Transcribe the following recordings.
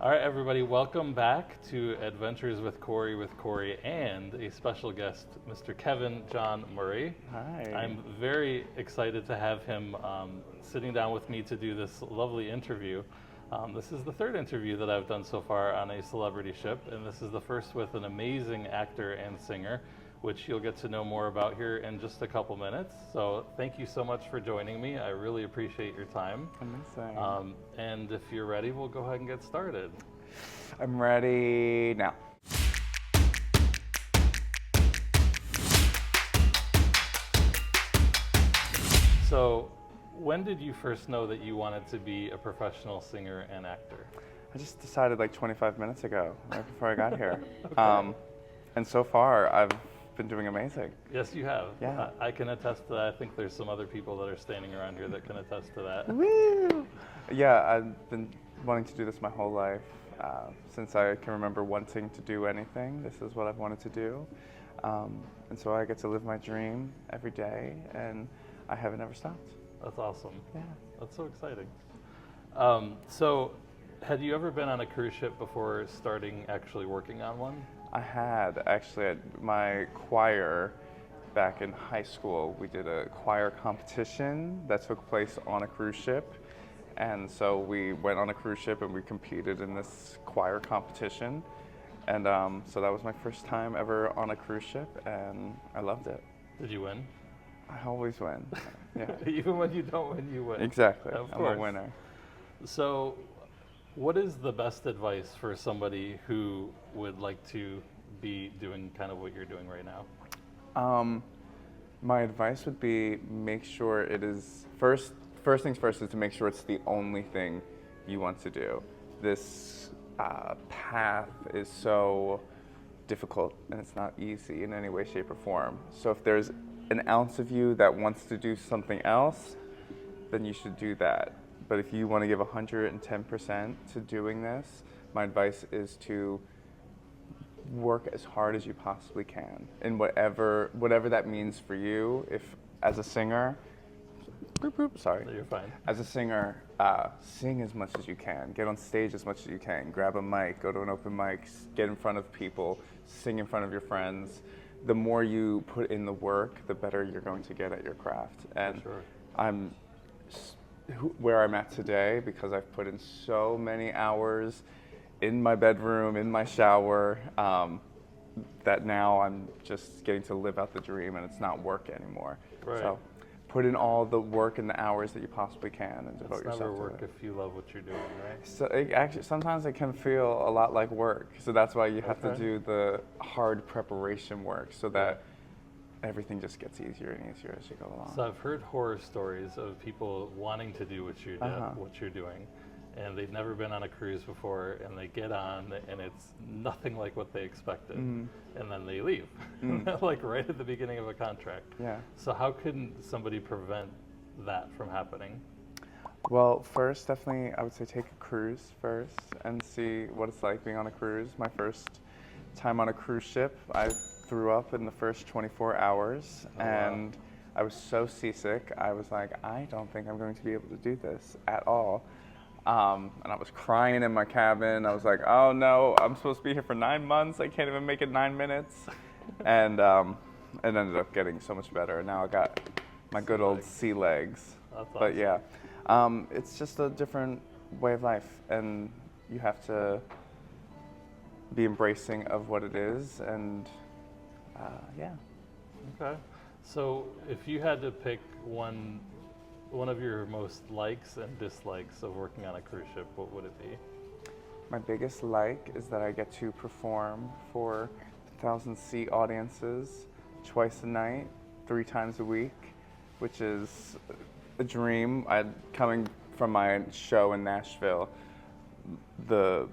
All right, everybody, welcome back to Adventures with Corey, and a special guest, Mr. Kevin John Murray. Hi. I'm very excited to have him sitting down with me to do this lovely interview. This is the third interview that I've done so far on a celebrity ship, and this is the first with an amazing actor and singer, which you'll get to know more about here in just a couple minutes. So thank you so much for joining me. I really appreciate your time. Amazing. And if you're ready, we'll go ahead and get started. I'm ready now. So when did you first know that you wanted to be a professional singer and actor? I just decided like 25 minutes ago, right before I got here. Okay. And so far, I've been doing amazing. Yes, you have. Yeah. I can attest to that. I think there's some other people that are standing around here that can attest to that. Woo! Yeah, I've been wanting to do this my whole life. Since I can remember wanting to do anything, this is what I've wanted to do. And so I get to live my dream every day, and I haven't ever stopped. That's awesome. Yeah. That's so exciting. So had you ever been on a cruise ship before starting actually working on one? I had actually at my choir back in high school. We did a choir competition that took place on a cruise ship. And so we went on a cruise ship and we competed in this choir competition. And so that was my first time ever on a cruise ship, and I loved it. Did you win? I always win. Yeah. Even when you don't win, you win. Exactly. Of I'm course. a winner. So what is the best advice for somebody who would like to be doing kind of what you're doing right now? My advice would be make sure it is first things first is to make sure it's the only thing you want to do. This path is so difficult and it's not easy in any way, shape, or form. So if there's an ounce of you that wants to do something else, then you should do that. But if you want to give 110% to doing this, my advice is to work as hard as you possibly can in whatever that means for you. If as a singer, sorry. You're fine. As a singer, sing as much as you can, get on stage as much as you can, grab a mic, go to an open mic, get in front of people, sing in front of your friends. The more you put in the work, the better you're going to get at your craft. And sure. I'm where I'm at today because I've put in so many hours in my bedroom, in my shower, that now I'm just getting to live out the dream and it's not work anymore. Right. So put in all the work and the hours that you possibly can and devote It's yourself never to work it. if you love what you're doing, right? So actually, sometimes it can feel a lot like work. So that's why you have to Okay. do the hard preparation work so that everything just gets easier and easier as you go along. So I've heard horror stories of people wanting to do what you're doing, and they've never been on a cruise before, and they get on, and it's nothing like what they expected, and then they leave, like right at the beginning of a contract. Yeah. So how can somebody prevent that from happening? Well, first, definitely, I would say take a cruise first and see what it's like being on a cruise. My first time on a cruise ship, I threw up in the first 24 hours, and I was so seasick. I was like, I don't think I'm going to be able to do this at all. And I was crying in my cabin. I was like, oh no, I'm supposed to be here for 9 months. I can't even make it 9 minutes. And it ended up getting so much better. Now I got my good old sea legs. That's But awesome. yeah, it's just a different way of life, and you have to be embracing of what it is, and yeah. Okay. So if you had to pick one of your most likes and dislikes of working on a cruise ship, what would it be? My biggest like is that I get to perform for 1,000-seat audiences twice a night, 3 times a week, which is a dream. Coming from my show in Nashville, the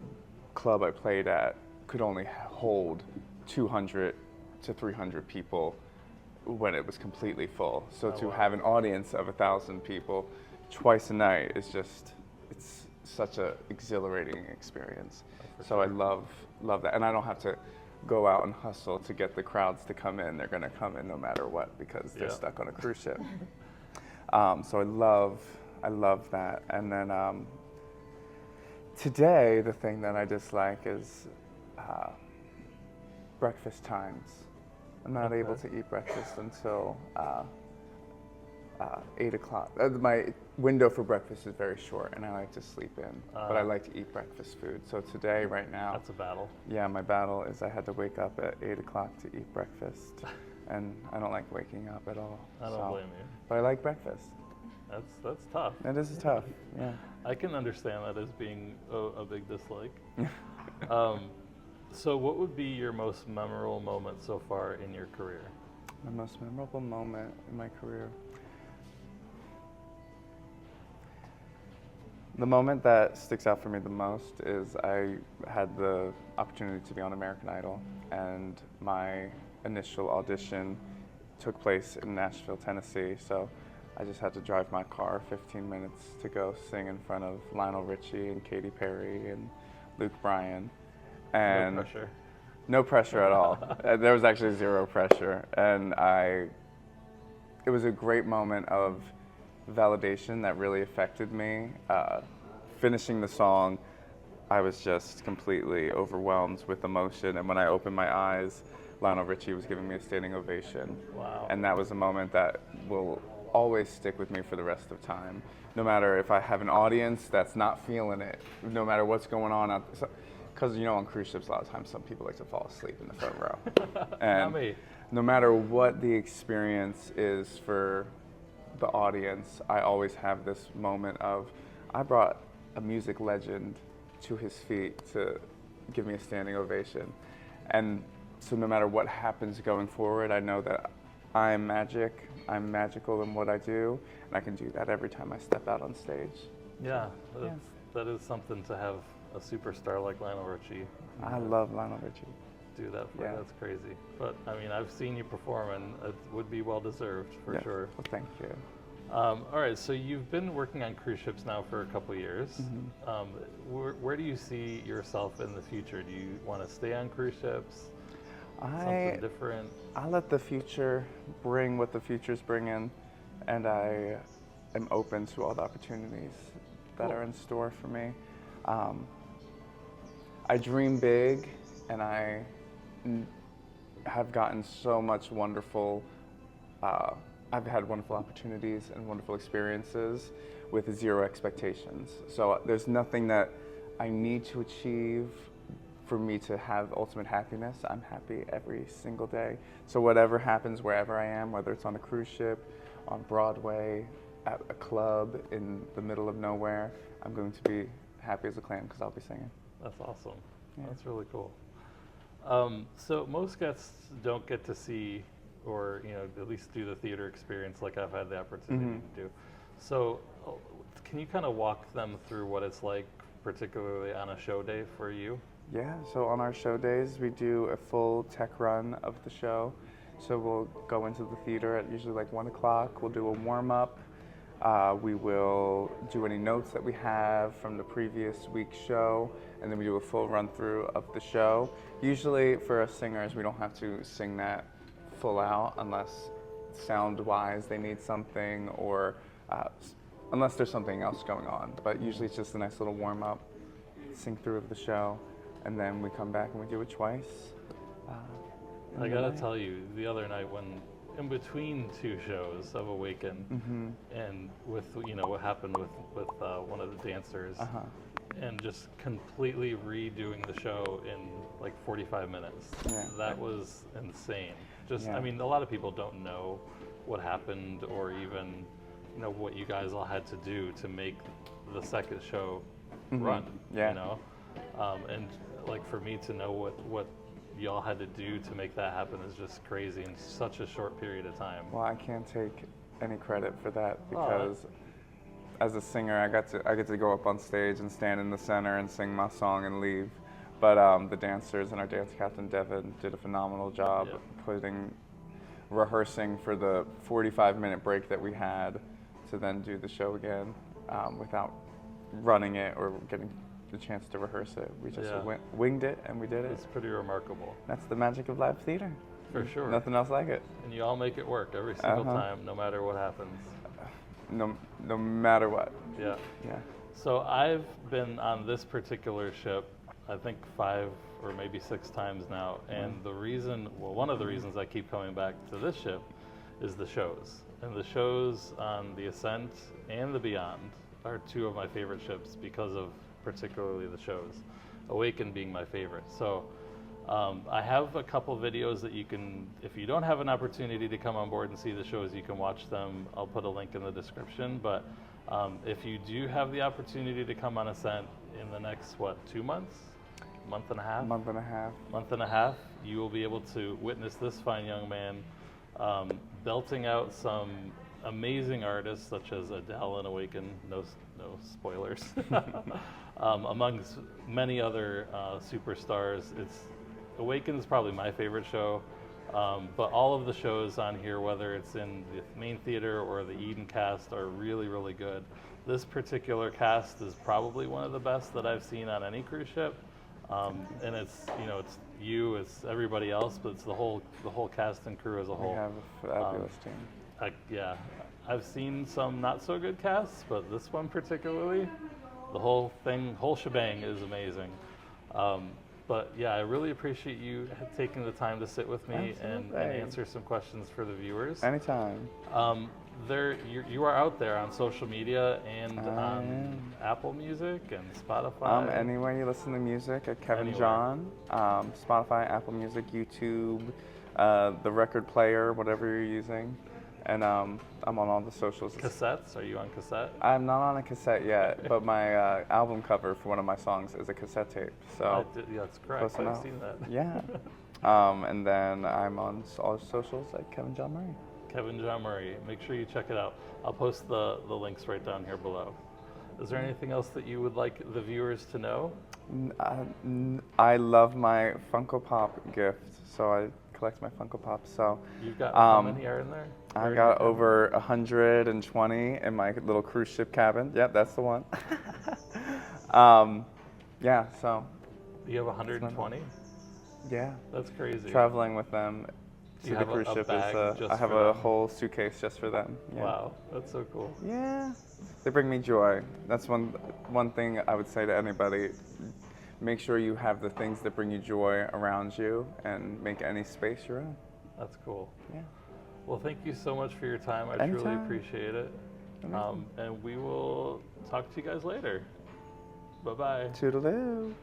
club I played at could only hold 200 to 300 people when it was completely full. So to have an audience of 1,000 people twice a night is just, it's such a exhilarating experience. So I love that. And I don't have to go out and hustle to get the crowds to come in. They're gonna come in no matter what because they're stuck on a cruise ship. So I love that. And then Today, the thing that I dislike is breakfast times. I'm not able to eat breakfast until 8 o'clock. My window for breakfast is very short, and I like to sleep in, but I like to eat breakfast food. So today, right now, That's a battle. yeah, my battle is I had to wake up at 8 o'clock to eat breakfast, and I don't like waking up at all. I don't blame you. But I like breakfast. That's tough. It is tough, yeah. I can understand that as being a big dislike. So what would be your most memorable moment so far in your career? My most memorable moment in my career. The moment that sticks out for me the most is I had the opportunity to be on American Idol, and my initial audition took place in Nashville, Tennessee. So I just had to drive my car 15 minutes to go sing in front of Lionel Richie and Katy Perry and Luke Bryan. And No pressure. No pressure at all. There was actually zero pressure. And it was a great moment of validation that really affected me. Finishing the song, I was just completely overwhelmed with emotion. And when I opened my eyes, Lionel Richie was giving me a standing ovation. Wow. And that was a moment that will always stick with me for the rest of time. No matter if I have an audience that's not feeling it, no matter what's going on. Because, on cruise ships, a lot of times some people like to fall asleep in the front row. And Not me. no matter what the experience is for the audience, I always have this moment of, I brought a music legend to his feet to give me a standing ovation. And so no matter what happens going forward, I know that I'm magic, I'm magical in what I do, and I can do that every time I step out on stage. Yeah, that is something to have a superstar like Lionel Richie. I love Lionel Richie. Do that for Yeah. That's crazy. But I mean, I've seen you perform, and it would be well deserved for Yes. sure. Well, thank you. All right, so you've been working on cruise ships now for a couple years. Where do you see yourself in the future? Do you want to stay on cruise ships? Something different? I let the future bring what the future's bringing, and I am open to all the opportunities that are in store for me. I dream big, and I have gotten so much wonderful, I've had wonderful opportunities and wonderful experiences with zero expectations. So there's nothing that I need to achieve for me to have ultimate happiness. I'm happy every single day. So whatever happens wherever I am, whether it's on a cruise ship, on Broadway, at a club in the middle of nowhere, I'm going to be happy as a clam because I'll be singing. That's awesome. Yeah. That's really cool. So most guests don't get to see, or at least do the theater experience like I've had the opportunity to do. So can you kind of walk them through what it's like, particularly on a show day for you? Yeah, so on our show days, we do a full tech run of the show. So we'll go into the theater at usually like 1 o'clock. We'll do a warm-up. We will do any notes that we have from the previous week's show, and then we do a full run-through of the show. Usually for us singers, we don't have to sing that full out unless sound-wise they need something, or unless there's something else going on. But usually it's just a nice little warm-up, sing through of the show, and then we come back and we do it twice. I gotta tell you, the other night when in between two shows of Awaken, and with what happened with one of the dancers, and just completely redoing the show in like 45 minutes. Yeah. That was insane. Just, Yeah. I mean, a lot of people don't know what happened, or even what you guys all had to do to make the second show run. Yeah. And like for me to know what y'all had to do to make that happen is just crazy in such a short period of time. Well, I can't take any credit for that because as a singer, I get to go up on stage and stand in the center and sing my song and leave. But the dancers and our dance captain Devin did a phenomenal job rehearsing for the 45-minute break that we had to then do the show again without running it or getting the chance to rehearse it. We just winged it and we did it. It's pretty remarkable. That's the magic of live theater. For sure. Nothing else like it. And you all make it work every single time, no matter what happens. No matter what. Yeah. Yeah. So I've been on this particular ship, I think 5 or maybe 6 times now, and one of the reasons I keep coming back to this ship is the shows. And the shows on the Ascent and the Beyond are 2 of my favorite ships because of particularly the shows. Awaken being my favorite. So I have a couple videos that you can, if you don't have an opportunity to come on board and see the shows, you can watch them. I'll put a link in the description. But if you do have the opportunity to come on Ascent in the next, 2 months? Month and a half? Month and a half. Month and a half, you will be able to witness this fine young man belting out some amazing artists such as Adele and Awaken, no spoilers, amongst many other superstars. Awaken's probably my favorite show, but all of the shows on here, whether it's in the main theater or the Eden cast, are really, really good. This particular cast is probably one of the best that I've seen on any cruise ship. And it's it's everybody else, but it's the whole cast and crew as a whole. We have a fabulous team. I've seen some not so good casts, but this one particularly, the whole shebang is amazing. But yeah, I really appreciate you taking the time to sit with me and answer some questions for the viewers. Anytime. You are out there on social media and on Apple Music and Spotify. Anywhere you listen to music at Kevin Anywhere. John, Spotify, Apple Music, YouTube, the record player, whatever you're using. And I'm on all the socials. Cassettes? Are you on cassette? I'm not on a cassette yet, but my album cover for one of my songs is a cassette tape. So Yeah, that's correct. I've seen that. Yeah. And then I'm on all socials at Kevin John Murray. Kevin John Murray. Make sure you check it out. I'll post the links right down here below. Is there anything else that you would like the viewers to know? I love my Funko Pop gift, so I collect my Funko Pops. So You've got how many are in there? I got over 120 in my little cruise ship cabin. Yep, that's the one. Yeah, so. You have 120? Yeah. That's crazy. Traveling with them to the cruise ship I have a whole suitcase just for them. Yeah. Wow, that's so cool. Yeah. They bring me joy. That's one thing I would say to anybody. Make sure you have the things that bring you joy around you and make any space your own. That's cool. Yeah. Well, thank you so much for your time. I truly appreciate it. And we will talk to you guys later. Bye-bye. Toodaloo.